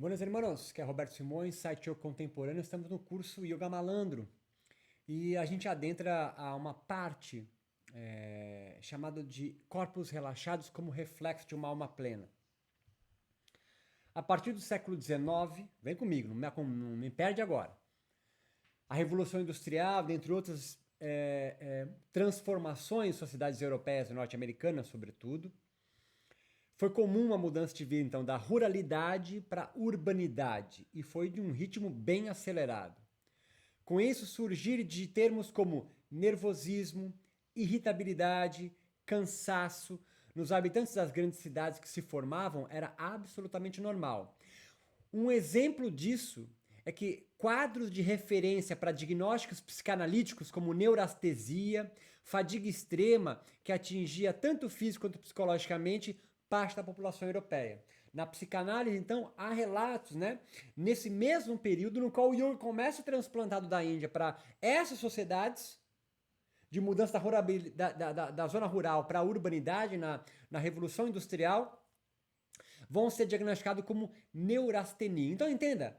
Buenos hermanos, que é Roberto Simões, site Yoga Contemporâneo. Estamos no curso Yoga Malandro e a gente adentra a uma parte chamada de corpos relaxados como reflexo de uma alma plena. A partir do século XIX, vem comigo, não me perde agora. A Revolução Industrial, dentre outras transformações em sociedades europeias e norte-americanas, sobretudo, foi comum a mudança de vida, então, da ruralidade para a urbanidade, e foi de um ritmo bem acelerado. Com isso, surgir de termos como nervosismo, irritabilidade, cansaço, nos habitantes das grandes cidades que se formavam era absolutamente normal. Um exemplo disso é que quadros de referência para diagnósticos psicanalíticos como neurastenia, fadiga extrema, que atingia tanto físico quanto psicologicamente parte da população europeia. Na psicanálise, então, há relatos, né, nesse mesmo período no qual o yoga começa transplantado da Índia para essas sociedades de mudança da zona rural para a urbanidade na Revolução Industrial, vão ser diagnosticados como neurastenia. Então, entenda,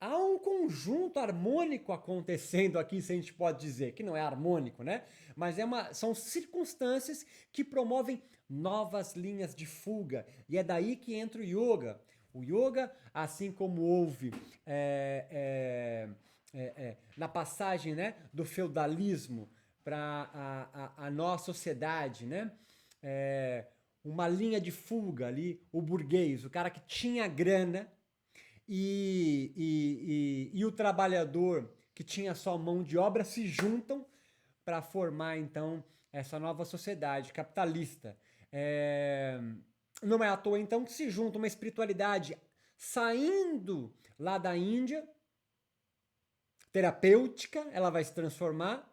há um conjunto harmônico acontecendo aqui, se a gente pode dizer, que não é harmônico, né? Mas são circunstâncias que promovem novas linhas de fuga. E é daí que entra o yoga. O yoga, assim como houve na passagem, né, do feudalismo para a nossa sociedade, né? Uma linha de fuga ali, o burguês, o cara que tinha grana, e o trabalhador que tinha só mão de obra se juntam para formar então essa nova sociedade capitalista. Não é à toa então que se junta uma espiritualidade saindo lá da Índia, terapêutica, ela vai se transformar,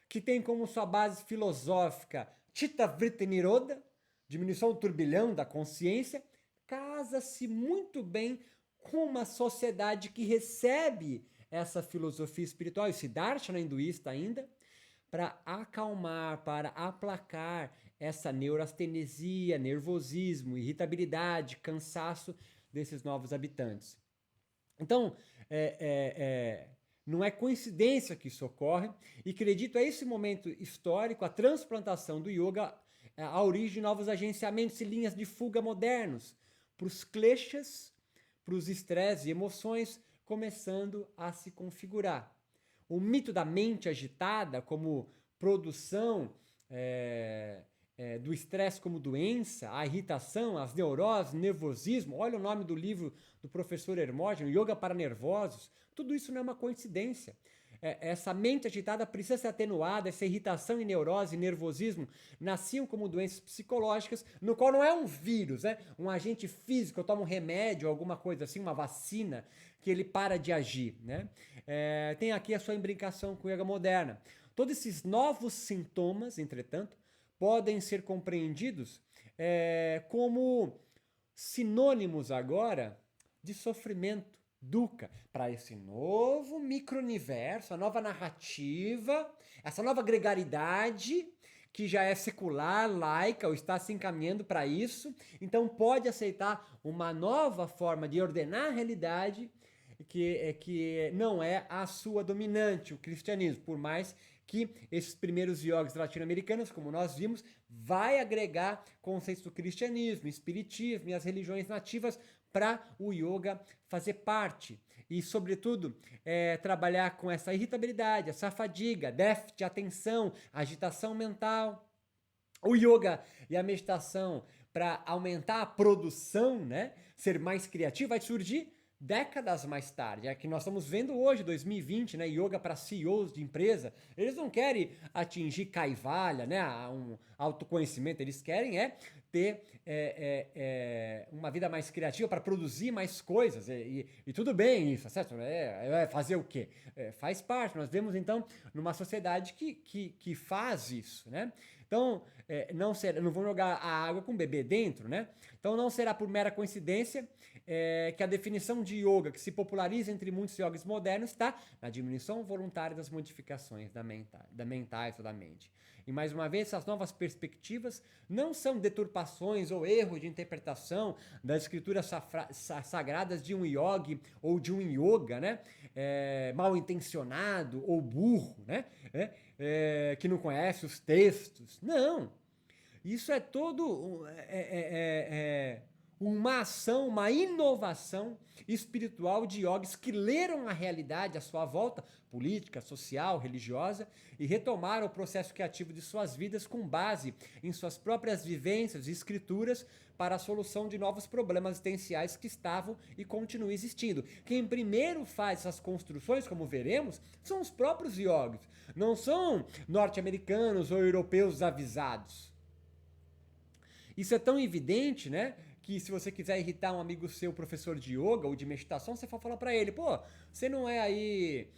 que tem como sua base filosófica Chitta Vritti Nirodha, diminuição do turbilhão da consciência, casa-se muito bem com uma sociedade que recebe essa filosofia espiritual, esse darshana hinduísta ainda, para acalmar, para aplacar essa neurastenesia, nervosismo, irritabilidade, cansaço desses novos habitantes. Então, não é coincidência que isso ocorre, e acredito a esse momento histórico, a transplantação do yoga, a origem de novos agenciamentos e linhas de fuga modernos, para os kleshas, para os estresses e emoções começando a se configurar. O mito da mente agitada como produção do estresse como doença, a irritação, as neuroses, nervosismo, olha o nome do livro do professor Hermógenes, Yoga para Nervosos, tudo isso não é uma coincidência. Essa mente agitada precisa ser atenuada, essa irritação e neurose e nervosismo nasciam como doenças psicológicas, no qual não é um vírus, né? Um agente físico, eu tomo um remédio, alguma coisa assim, uma vacina, que ele para de agir, né? Tem aqui a sua imbricação com a yoga moderna. Todos esses novos sintomas, entretanto, podem ser compreendidos como sinônimos agora de sofrimento, dukkha, para esse novo micro-universo, a nova narrativa, essa nova gregaridade que já é secular, laica, ou está se encaminhando para isso, então pode aceitar uma nova forma de ordenar a realidade que não é a sua dominante, o cristianismo, por mais que esses primeiros yogis latino-americanos, como nós vimos, vai agregar conceitos do cristianismo, espiritismo e as religiões nativas para o yoga fazer parte. E, sobretudo, trabalhar com essa irritabilidade, essa fadiga, déficit de atenção, agitação mental. O yoga e a meditação para aumentar a produção, né? Ser mais criativo, vai surgir décadas mais tarde. É que nós estamos vendo hoje, 2020, né? Yoga para CEOs de empresa. Eles não querem atingir Kaivalya, né? Um autoconhecimento. Eles querem ter uma vida mais criativa para produzir mais coisas. E tudo bem isso, certo? Fazer o quê? Faz parte. Nós vemos, então, numa sociedade que faz isso, né? Então, não vão jogar a água com o bebê dentro, né? Então, não será por mera coincidência que a definição de yoga que se populariza entre muitos yogis modernos está na diminuição voluntária das modificações da mentais ou da mente. E mais uma vez, essas novas perspectivas não são deturpações ou erros de interpretação das escrituras sagradas de um yogi ou de um yoga, né? Mal intencionado ou burro, né? Que não conhece os textos. Não! Isso é todo uma ação, uma inovação espiritual de yogis que leram a realidade à sua volta, política, social, religiosa, e retomaram o processo criativo de suas vidas com base em suas próprias vivências e escrituras para a solução de novos problemas existenciais que estavam e continuam existindo. Quem primeiro faz essas construções, como veremos, são os próprios yogis, não são norte-americanos ou europeus avisados. Isso é tão evidente, né, que se você quiser irritar um amigo seu, professor de yoga ou de meditação, você for falar para ele, pô, você não é aí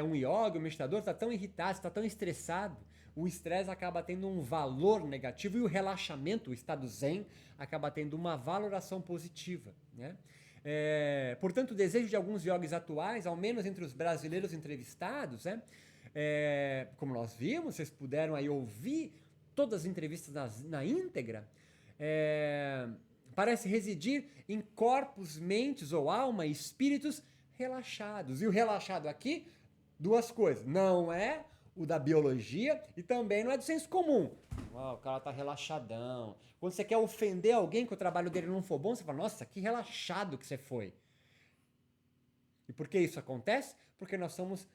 um yoga, um meditador, tá tão irritado, está tão estressado. O estresse acaba tendo um valor negativo e o relaxamento, o estado zen, acaba tendo uma valoração positiva, né? Portanto, o desejo de alguns yogis atuais, ao menos entre os brasileiros entrevistados, né, como nós vimos, vocês puderam aí ouvir todas as entrevistas na íntegra, parece residir em corpos, mentes ou alma e espíritos relaxados. E o relaxado aqui, duas coisas. Não é o da biologia e também não é do senso comum. O cara tá relaxadão. Quando você quer ofender alguém que o trabalho dele não for bom, você fala, nossa, que relaxado que você foi. E por que isso acontece? Porque nós somos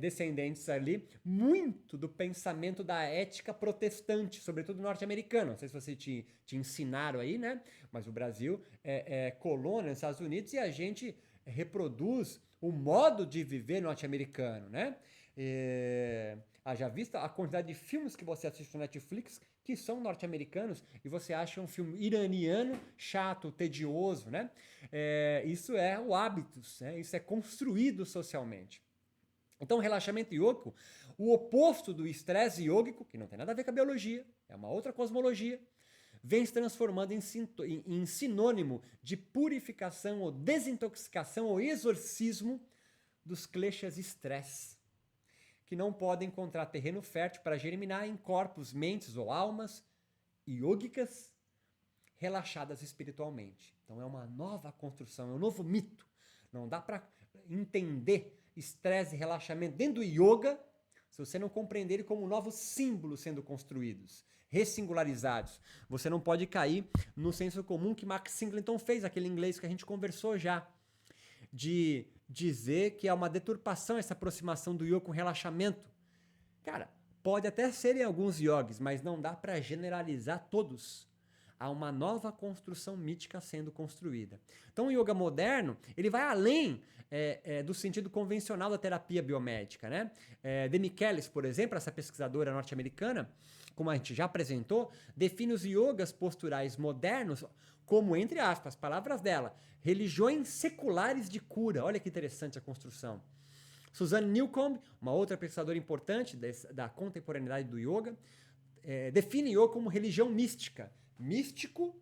descendentes ali muito do pensamento da ética protestante, sobretudo norte-americano. Não sei se você te ensinaram aí, né? Mas o Brasil é colônia nos Estados Unidos e a gente reproduz o modo de viver norte-americano, né? Já visto a quantidade de filmes que você assiste no Netflix que são norte-americanos e você acha um filme iraniano chato, tedioso, né? Isso é o hábitos, né? Isso é construído socialmente. Então, o relaxamento yógico, o oposto do estresse yógico, que não tem nada a ver com a biologia, é uma outra cosmologia, vem se transformando em sinônimo de purificação ou desintoxicação ou exorcismo dos kleshas estresse, que não podem encontrar terreno fértil para germinar em corpos, mentes ou almas yógicas relaxadas espiritualmente. Então é uma nova construção, é um novo mito. Não dá para entender estresse e relaxamento dentro do yoga se você não compreender ele como novos símbolos sendo construídos, ressingularizados. Você não pode cair no senso comum que Max Singleton fez, aquele inglês que a gente conversou já, de dizer que é uma deturpação essa aproximação do yoga com relaxamento. Cara, pode até ser em alguns yogis, mas não dá para generalizar todos. Há uma nova construção mítica sendo construída. Então o yoga moderno, ele vai além do sentido convencional da terapia biomédica, né? De Michelis, por exemplo, essa pesquisadora norte-americana, como a gente já apresentou, define os yogas posturais modernos como, entre aspas, palavras dela, religiões seculares de cura. Olha que interessante a construção. Suzanne Newcomb, uma outra pesquisadora importante da contemporaneidade do yoga, define yoga como religião mística. Místico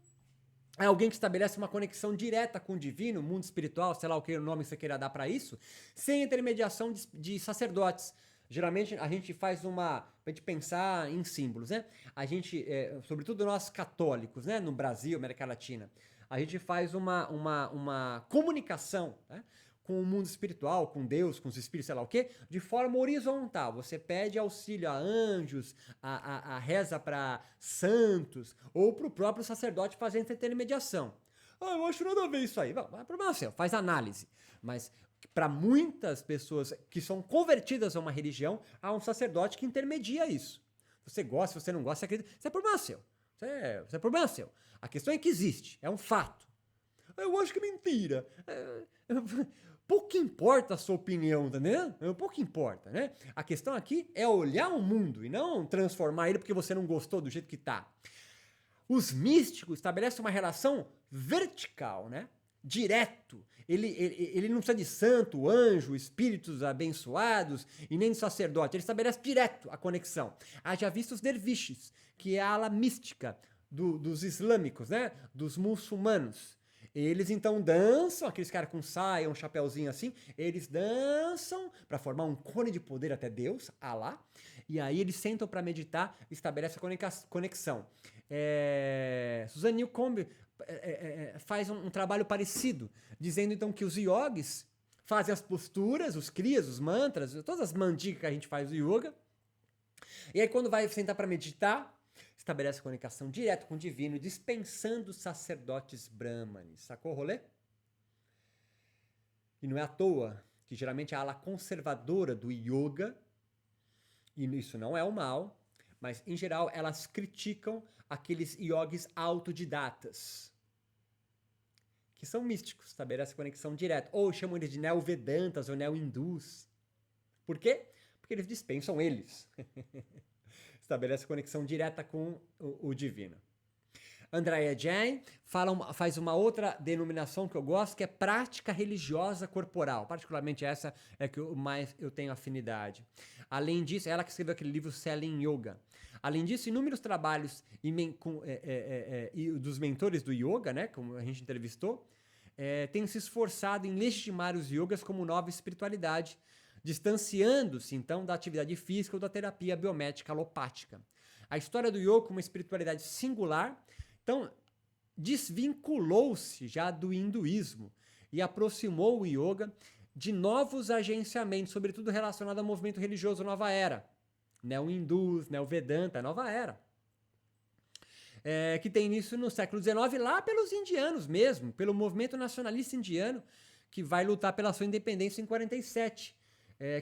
é alguém que estabelece uma conexão direta com o divino, mundo espiritual, sei lá o que o nome você queira dar para isso, sem intermediação de sacerdotes. Geralmente a gente faz pra gente pensar em símbolos, né? A gente, sobretudo nós católicos, né? No Brasil, América Latina, a gente faz uma comunicação, né? Com o mundo espiritual, com Deus, com os espíritos, sei lá o quê, de forma horizontal. Você pede auxílio a anjos, a reza para santos, ou para o próprio sacerdote fazendo intermediação. Eu acho nada a ver isso aí. Não é problema seu, faz análise. Mas para muitas pessoas que são convertidas a uma religião, há um sacerdote que intermedia isso. Você gosta, se você não gosta, você acredita. Isso é problema seu. Isso é problema seu. A questão é que existe, é um fato. Eu acho que é mentira. Pouco importa a sua opinião, tá né? Pouco importa, né? A questão aqui é olhar o mundo e não transformar ele porque você não gostou do jeito que tá. Os místicos estabelecem uma relação vertical, né? Direto. Ele não precisa de santo, anjo, espíritos abençoados e nem de sacerdote. Ele estabelece direto a conexão. Haja visto os derviches, que é a ala mística dos islâmicos, né? Dos muçulmanos. Eles então dançam, aqueles caras com saia, um chapéuzinho assim, eles dançam para formar um cone de poder até Deus, Alá, e aí eles sentam para meditar e estabelecem a conexão. Suzanne Newcomb faz um trabalho parecido, dizendo então que os yogis fazem as posturas, os kriyas, os mantras, todas as mandigas que a gente faz no yoga, e aí quando vai sentar para meditar, estabelece a conexão direta com o divino, dispensando os sacerdotes brahmanes. Sacou o rolê? E não é à toa que geralmente a ala conservadora do yoga, e isso não é o mal, mas em geral elas criticam aqueles yogis autodidatas, que são místicos, estabelece conexão direta, ou chamam eles de neo-vedantas ou neo-hindus. Por quê? Porque eles dispensam eles. Estabelece conexão direta com o divino. Andrea Jain faz uma outra denominação que eu gosto, que é prática religiosa corporal. Particularmente essa é que mais eu tenho afinidade. Além disso, ela que escreveu aquele livro Selling Yoga. Além disso, inúmeros trabalhos dos mentores do yoga, né, como a gente entrevistou, têm se esforçado em legitimar os yogas como nova espiritualidade, distanciando-se, então, da atividade física ou da terapia biomédica alopática. A história do yoga como uma espiritualidade singular, então, desvinculou-se já do hinduísmo e aproximou o yoga de novos agenciamentos, sobretudo relacionado ao movimento religioso Nova Era. Neo-hindus, Neo-Vedanta, Nova Era. Que tem início no século XIX, lá pelos indianos mesmo, pelo movimento nacionalista indiano, que vai lutar pela sua independência em 47.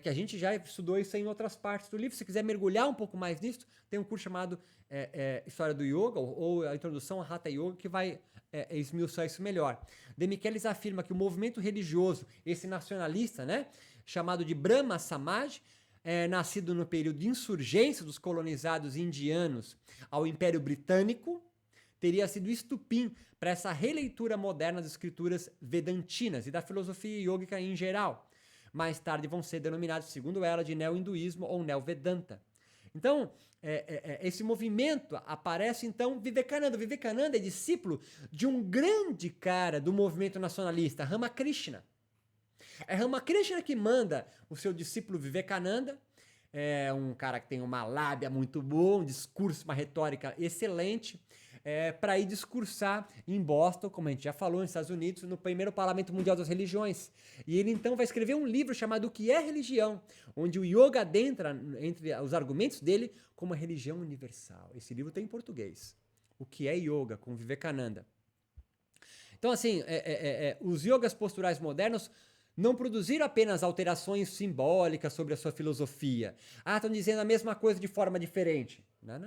Que a gente já estudou isso aí em outras partes do livro. Se quiser mergulhar um pouco mais nisso, tem um curso chamado História do Yoga, ou a Introdução a Hatha Yoga, que vai esmiuçar isso melhor. De Michelis afirma que o movimento religioso, esse nacionalista, né, chamado de Brahma Samaj, nascido no período de insurgência dos colonizados indianos ao Império Britânico, teria sido estupim para essa releitura moderna das escrituras vedantinas e da filosofia yógica em geral. Mais tarde vão ser denominados, segundo ela, de neo-hinduísmo ou neo-vedanta. Então, esse movimento aparece, então, Vivekananda. Vivekananda é discípulo de um grande cara do movimento nacionalista, Ramakrishna. É Ramakrishna que manda o seu discípulo Vivekananda, um cara que tem uma lábia muito boa, um discurso, uma retórica excelente, para ir discursar em Boston, como a gente já falou, nos Estados Unidos, no primeiro Parlamento Mundial das Religiões. E ele então vai escrever um livro chamado O que é Religião, onde o yoga adentra entre os argumentos dele como a religião universal. Esse livro tem em português. O que é Yoga, com Vivekananda. Então, assim, os yogas posturais modernos não produziram apenas alterações simbólicas sobre a sua filosofia. Estão dizendo a mesma coisa de forma diferente. Não.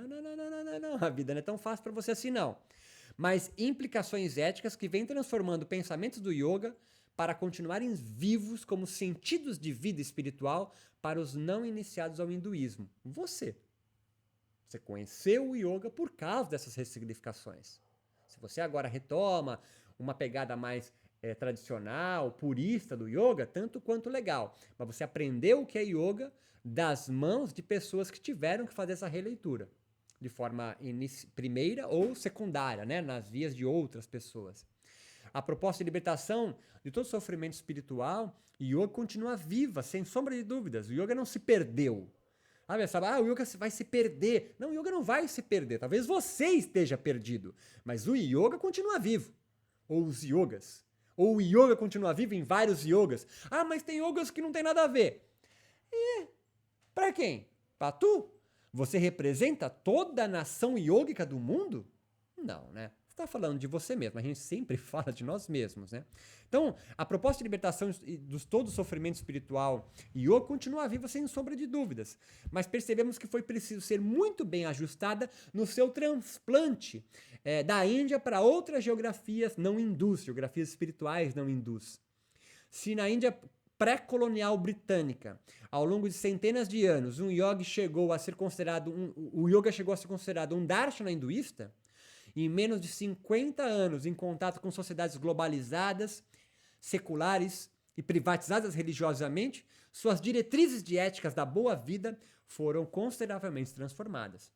A vida não é tão fácil para você assim, não. Mas implicações éticas que vêm transformando pensamentos do yoga para continuarem vivos como sentidos de vida espiritual para os não iniciados ao hinduísmo. Você conheceu o yoga por causa dessas ressignificações. Se você agora retoma uma pegada mais tradicional, purista do yoga, tanto quanto legal. Mas você aprendeu o que é yoga das mãos de pessoas que tiveram que fazer essa releitura, de forma primeira ou secundária, né, nas vias de outras pessoas. A proposta de libertação de todo sofrimento espiritual, o yoga continua viva, sem sombra de dúvidas. O yoga não se perdeu. O yoga vai se perder. Não, o yoga não vai se perder. Talvez você esteja perdido, mas o yoga continua vivo. Ou os yogas. Ou o yoga continua vivo em vários yogas. Mas tem yogas que não tem nada a ver. Pra quem? Pra tu? Você representa toda a nação yógica do mundo? Não, né? Você está falando de você mesmo. A gente sempre fala de nós mesmos, né? Então, a proposta de libertação de todo o sofrimento espiritual e yoga continua viva sem sombra de dúvidas. Mas percebemos que foi preciso ser muito bem ajustada no seu transplante da Índia para outras geografias não hindus, geografias espirituais não hindus. Se na Índia pré-colonial britânica, ao longo de centenas de anos, o yoga chegou a ser considerado um darshana hinduísta, em menos de 50 anos em contato com sociedades globalizadas, seculares e privatizadas religiosamente, suas diretrizes de éticas da boa vida foram consideravelmente transformadas.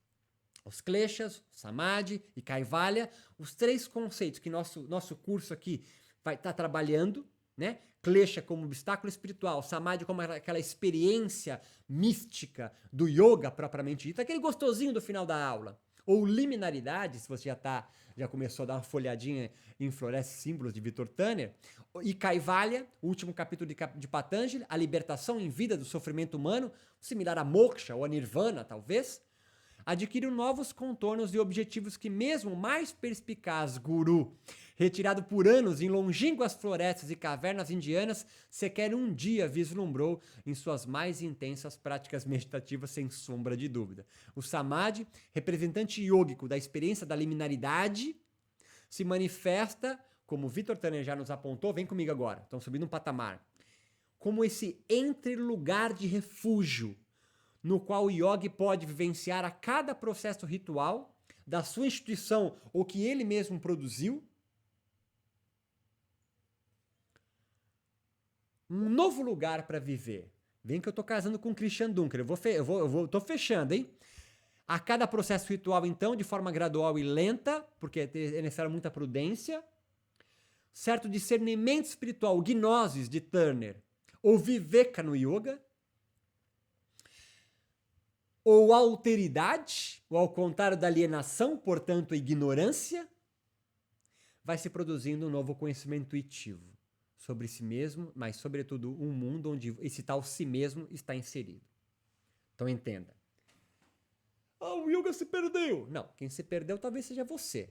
Os kleshas, samadhi e kaivalya, os três conceitos que nosso curso aqui vai estar trabalhando, né? Klesha como obstáculo espiritual, Samadhi como aquela experiência mística do yoga propriamente dito, aquele gostosinho do final da aula. Ou liminaridade, se você já começou a dar uma folhadinha em Floresce Símbolos de Victor Tanner, e Kaivalya, o último capítulo de Patanjali, a libertação em vida do sofrimento humano, similar a moksha ou a nirvana, talvez, adquiriram novos contornos e objetivos que mesmo o mais perspicaz guru, retirado por anos em longínquas florestas e cavernas indianas, sequer um dia vislumbrou em suas mais intensas práticas meditativas, sem sombra de dúvida. O Samadhi, representante yógico da experiência da liminaridade, se manifesta, como Victor Tanner já nos apontou, vem comigo agora, estão subindo um patamar, como esse entre-lugar de refúgio, no qual o yogi pode vivenciar a cada processo ritual da sua instituição ou que ele mesmo produziu, um novo lugar para viver. Vem que eu tô casando com o Christian Dunker, tô fechando, hein? A cada processo ritual, então, de forma gradual e lenta, porque é necessário muita prudência, certo discernimento espiritual, gnosis de Turner, ou viveka no yoga, ou alteridade, ou ao contrário da alienação, portanto, a ignorância, vai se produzindo um novo conhecimento intuitivo sobre si mesmo, mas, sobretudo, um mundo onde esse tal si mesmo está inserido. Então, entenda. O yoga se perdeu. Não, quem se perdeu talvez seja você.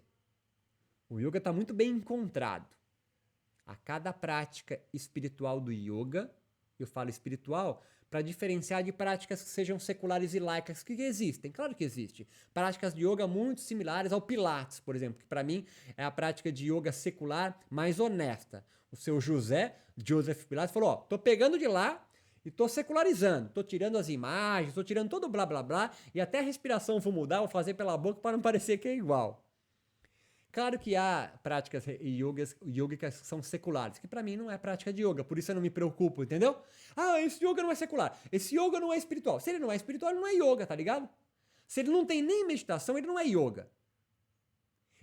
O yoga está muito bem encontrado. A cada prática espiritual do yoga, eu falo espiritual para diferenciar de práticas que sejam seculares e laicas, que existem, claro que existe. Práticas de yoga muito similares ao Pilates, por exemplo, que para mim é a prática de yoga secular mais honesta. O seu Joseph Pilates, falou, tô pegando de lá e tô secularizando, tô tirando as imagens, tô tirando todo o blá blá blá, e até a respiração vou mudar, vou fazer pela boca para não parecer que é igual. Claro que há práticas yogicas que são seculares, que para mim não é prática de yoga, por isso eu não me preocupo, entendeu? Esse yoga não é secular, esse yoga não é espiritual. Se ele não é espiritual, ele não é yoga, tá ligado? Se ele não tem nem meditação, ele não é yoga.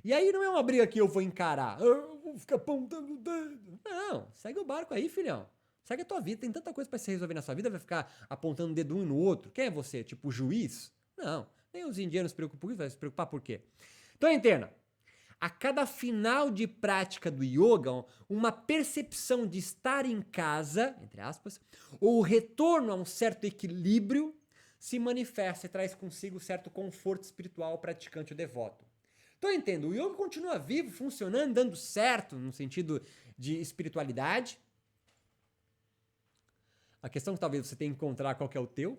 E aí não é uma briga que eu vou encarar, eu vou ficar apontando o dedo. Não, segue o barco aí, filhão. Segue a tua vida, tem tanta coisa para se resolver na sua vida, vai ficar apontando o dedo um no outro. Quem é você? Tipo juiz? Não, nem os indianos se preocupam com isso, vai se preocupar por quê? Então entenda. A cada final de prática do yoga, uma percepção de estar em casa, entre aspas, ou o retorno a um certo equilíbrio, se manifesta e traz consigo certo conforto espiritual ao praticante ou devoto. Então eu entendo, o yoga continua vivo, funcionando, dando certo no sentido de espiritualidade. A questão que talvez você tenha que encontrar qual que é o teu.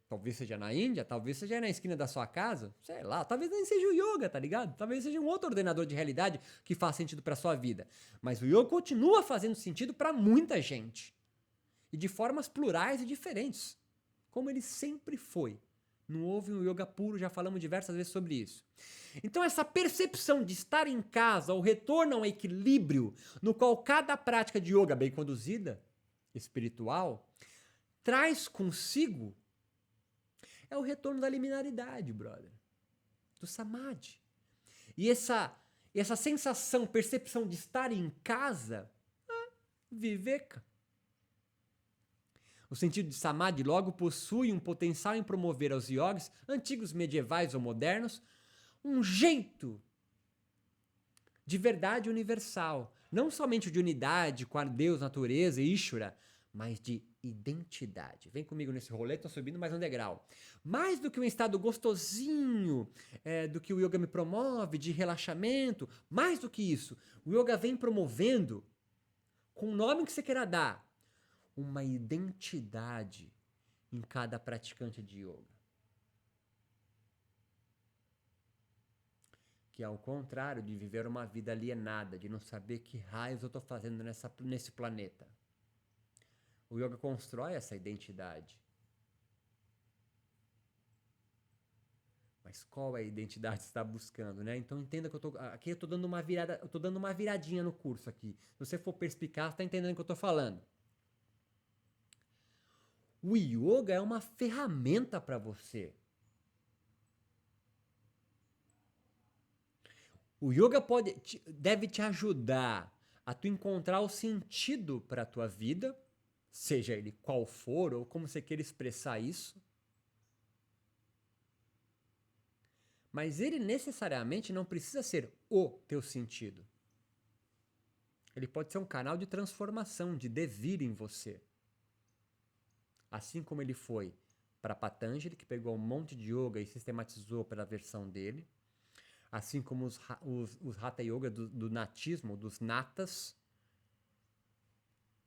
Talvez seja na Índia, talvez seja na esquina da sua casa, sei lá, talvez nem seja o yoga, tá ligado? Talvez seja um outro ordenador de realidade que faz sentido para sua vida. Mas o yoga continua fazendo sentido para muita gente. E de formas plurais e diferentes, como ele sempre foi. Não houve um yoga puro, já falamos diversas vezes sobre isso. Então essa percepção de estar em casa, o retorno a um equilíbrio, no qual cada prática de yoga bem conduzida, espiritual, traz consigo é o retorno da liminaridade, brother. Do samadhi. E essa sensação, percepção de estar em casa, viveka. O sentido de samadhi logo possui um potencial em promover aos yogis, antigos, medievais ou modernos, um jeito de verdade universal. Não somente de unidade com a Deus, natureza e Ishvara, mas de identidade. Vem comigo nesse rolê, tô subindo mais um degrau. Mais do que um estado gostosinho, do que o yoga me promove, de relaxamento, mais do que isso, o yoga vem promovendo, com o nome que você queira dar, uma identidade em cada praticante de yoga. Que ao contrário de viver uma vida alienada, de não saber que raios eu tô fazendo nesse planeta. O yoga constrói essa identidade. Mas qual é a identidade que você está buscando, né? Então entenda que aqui eu tô dando uma virada, eu tô dando uma viradinha no curso aqui. Se você for perspicaz, tá entendendo o que eu tô falando. O yoga é uma ferramenta para você. O yoga deve te ajudar a tu encontrar o sentido para a tua vida, seja ele qual for, ou como você queira expressar isso. Mas ele necessariamente não precisa ser o teu sentido. Ele pode ser um canal de transformação, de devir em você. Assim como ele foi para Patanjali, que pegou um monte de yoga e sistematizou para a versão dele. Assim como os Hatha Yoga do natismo, dos natas,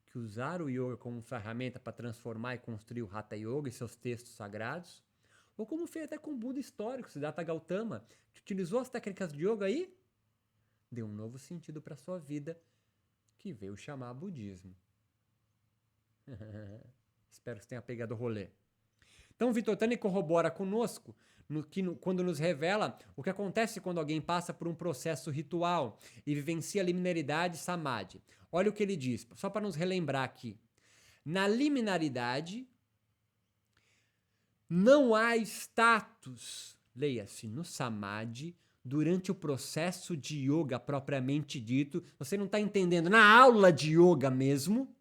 que usaram o yoga como ferramenta para transformar e construir o Hatha Yoga e seus textos sagrados. Ou como fez até com o Buda histórico, Siddhartha Gautama, que utilizou as técnicas de yoga e deu um novo sentido para a sua vida, que veio chamar budismo. Espero que você tenha pegado o rolê. Então, Vitor Tani corrobora conosco quando nos revela o que acontece quando alguém passa por um processo ritual e vivencia a liminaridade samadhi. Olha o que ele diz, só para nos relembrar aqui. Na liminaridade, não há status, leia-se, no samadhi, durante o processo de yoga propriamente dito. Você não está entendendo, na aula de yoga mesmo.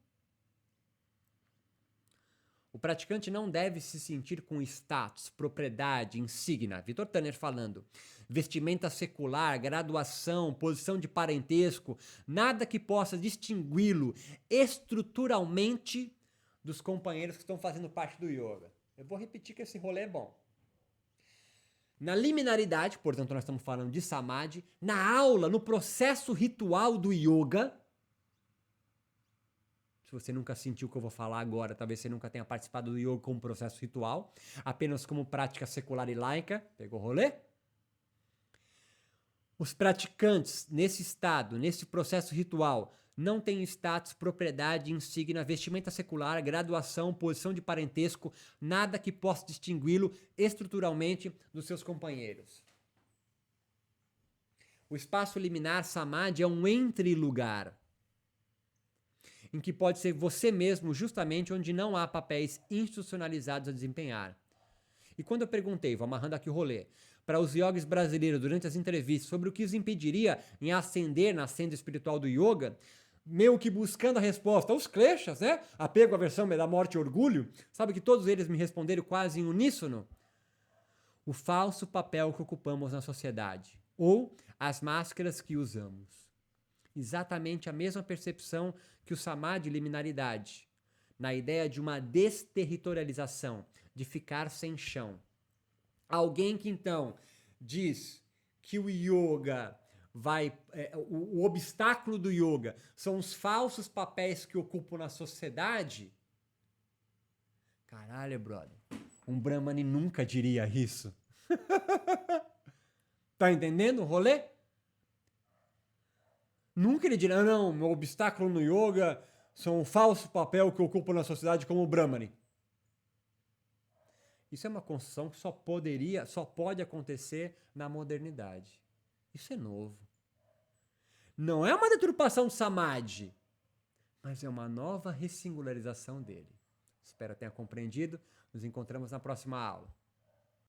O praticante não deve se sentir com status, propriedade, insígnia. Vitor Tanner falando. Vestimenta secular, graduação, posição de parentesco, nada que possa distingui-lo estruturalmente dos companheiros que estão fazendo parte do yoga. Eu vou repetir que esse rolê é bom. Na liminaridade, portanto nós estamos falando de samadhi, na aula, no processo ritual do yoga. Se você nunca sentiu o que eu vou falar agora, talvez você nunca tenha participado do yoga como processo ritual, apenas como prática secular e laica. Pegou o rolê? Os praticantes, nesse estado, nesse processo ritual, não têm status, propriedade, insígnia, vestimenta secular, graduação, posição de parentesco, nada que possa distingui-lo estruturalmente dos seus companheiros. O espaço liminar samadhi é um entre-lugar, em que pode ser você mesmo, justamente onde não há papéis institucionalizados a desempenhar. E quando eu perguntei, vou amarrando aqui o rolê, para os yogis brasileiros durante as entrevistas sobre o que os impediria em ascender na senda espiritual do yoga, meio que buscando a resposta, os kleshas, né? Apego, aversão, da morte e orgulho, sabe que todos eles me responderam quase em uníssono? O falso papel que ocupamos na sociedade, ou as máscaras que usamos. Exatamente a mesma percepção que o samadhi liminaridade, na ideia de uma desterritorialização, de ficar sem chão. Alguém que então diz que o yoga o obstáculo do yoga são os falsos papéis que ocupam na sociedade. Caralho, brother. Um Brahmani nunca diria isso. Tá entendendo o rolê? Nunca ele diria, não, meu obstáculo no yoga são o falso papel que ocupa na sociedade como o Brahmani. Isso é uma construção que só pode acontecer na modernidade. Isso é novo. Não é uma deturpação do samadhi, mas é uma nova ressingularização dele. Espero que tenha compreendido. Nos encontramos na próxima aula.